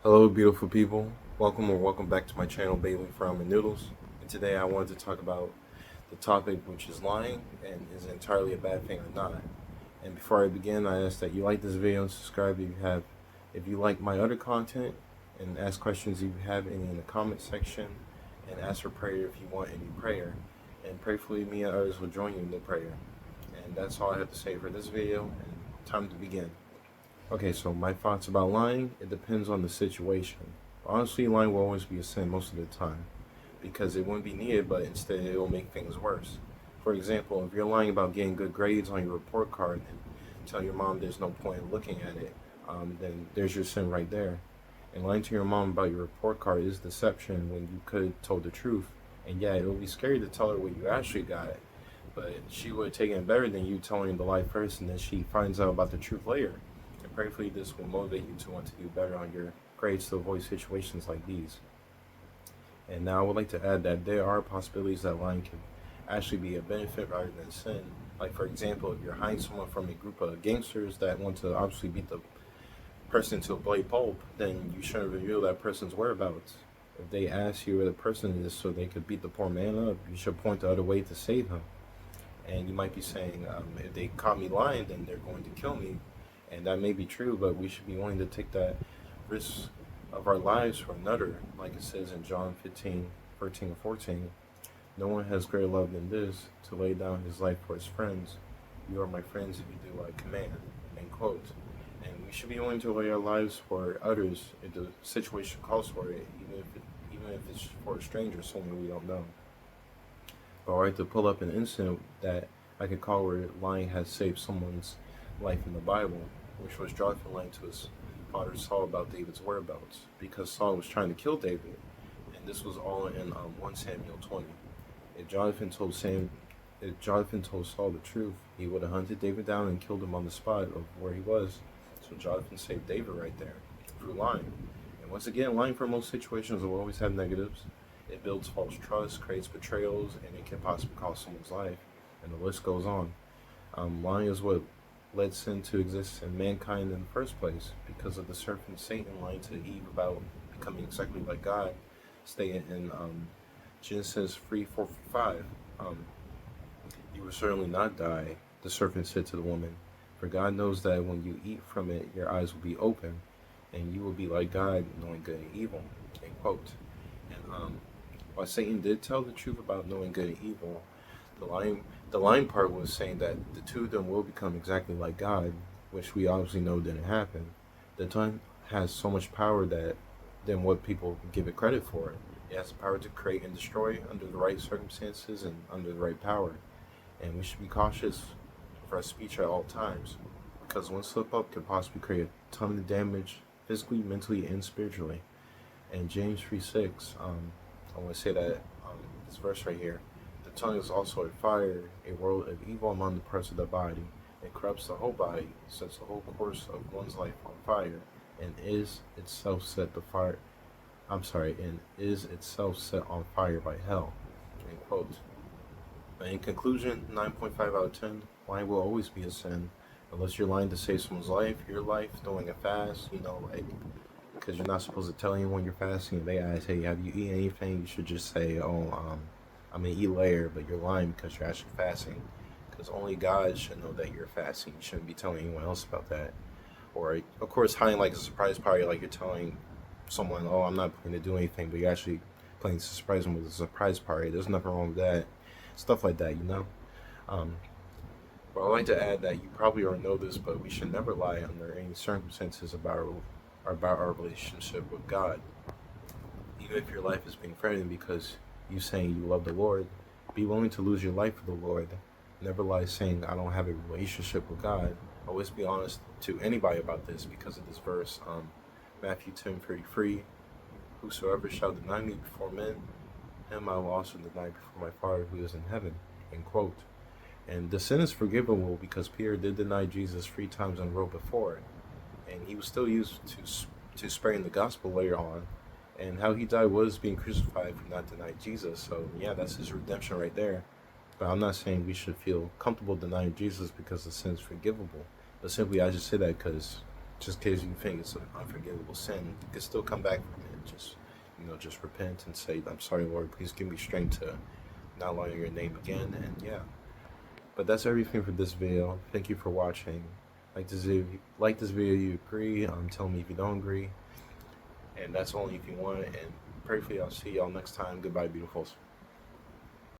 Hello, beautiful people. Welcome back to my channel, Bailey from Ramen Noodles. And today I wanted to talk about the topic, which is lying, and is it entirely a bad thing or not. And before I begin, I ask that you like this video and subscribe if you like my other content, and ask questions if you have any in the comment section, and ask for prayer if you want any prayer. And prayerfully, me and others will join you in the prayer. And that's all I have to say for this video. And time to begin. Okay, so my thoughts about lying, it depends on the situation. Honestly, lying will always be a sin most of the time because it wouldn't be needed, but instead it will make things worse. For example, if you're lying about getting good grades on your report card and tell your mom there's no point in looking at it, then there's your sin right there. And lying to your mom about your report card is deception when you could have told the truth. And yeah, it'll be scary to tell her what you actually got, but she would have taken it better than you telling the lie first and then she finds out about the truth later. And prayerfully, this will motivate you to want to do better on your grades to avoid situations like these. And now I would like to add that there are possibilities that lying can actually be a benefit rather than sin. Like, for example, if you're hiding someone from a group of gangsters that want to obviously beat the person to a bloody pulp, then you shouldn't reveal that person's whereabouts. If they ask you where the person is so they could beat the poor man up, you should point the other way to save him. And you might be saying, if they caught me lying, then they're going to kill me. And that may be true, but we should be willing to take that risk of our lives for another. Like it says in John 15:13 and 14, no one has greater love than this, to lay down his life for his friends. You are my friends if you do what I command. End quote. And we should be willing to lay our lives for others if the situation calls for it, even if it's for a stranger, someone we don't know. But I'd like to pull up an incident that I could call where lying has saved someone's life in the Bible, which was Jonathan lying to his father Saul about David's whereabouts because Saul was trying to kill David, and this was all in 1 Samuel 20. If Jonathan told Saul the truth, he would have hunted David down and killed him on the spot of where he was. So Jonathan saved David right there through lying. And once again, lying for most situations will always have negatives. It builds false trust, creates betrayals, and it can possibly cost someone's life. And the list goes on. Lying is what led sin to exist in mankind in the first place because of the serpent Satan lying to Eve about becoming exactly like God, stated in Genesis 3:4-5. You will certainly not die, the serpent said to the woman, for God knows that when you eat from it, your eyes will be open, and you will be like God, knowing good and evil. End quote. And while Satan did tell the truth about knowing good and evil, the lying part was saying that the two of them will become exactly like God, which we obviously know didn't happen. The tongue has so much power than what people give it credit for. It has the power to create and destroy under the right circumstances and under the right power. And we should be cautious for our speech at all times, because one slip up could possibly create a ton of damage physically, mentally, and spiritually. And James 3:6, I want to say that this verse right here, the tongue is also a fire, a world of evil among the parts of the body. It corrupts the whole body, sets the whole course of one's life on fire, and is itself set the fire. And is itself set on fire by hell. End quote. But in conclusion, 9.5 out of 10, lying will always be a sin. Unless you're lying to save someone's life, your life, doing a fast, like, because you're not supposed to tell anyone you're fasting. If they ask, hey, have you eaten anything? You should just say, I'm going to eat later, but you're lying because you're actually fasting. Because only God should know that you're fasting. You shouldn't be telling anyone else about that. Or, of course, hiding like a surprise party, like you're telling someone, oh, I'm not planning to do anything, but you're actually planning to surprise them with a surprise party. There's nothing wrong with that. Stuff like that. Um, but I'd like to add that you probably already know this, but we should never lie under any circumstances about our relationship with God. Even if your life is being threatened because you saying you love the Lord, be willing to lose your life for the Lord. Never lie saying I don't have a relationship with God. Always be honest to anybody about this because of this verse. Matthew 10:33, whosoever shall deny me before men, him I will also deny before my Father who is in heaven. End quote. And the sin is forgivable because Peter did deny Jesus 3 times in a row before, and he was still used to spreading the gospel later on. And how he died was being crucified for not denying Jesus. So yeah, that's his redemption right there. But I'm not saying we should feel comfortable denying Jesus because the sin is forgivable. But simply, I just say that because just in case you think it's an unforgivable sin, you can still come back from it. Just repent and say, "I'm sorry, Lord. Please give me strength to not lie on your name again." And yeah, but that's everything for this video. Thank you for watching. Like this video, you agree. Tell me if you don't agree. And that's only if you want. And prayerfully, I'll see y'all next time. Goodbye, beautifuls.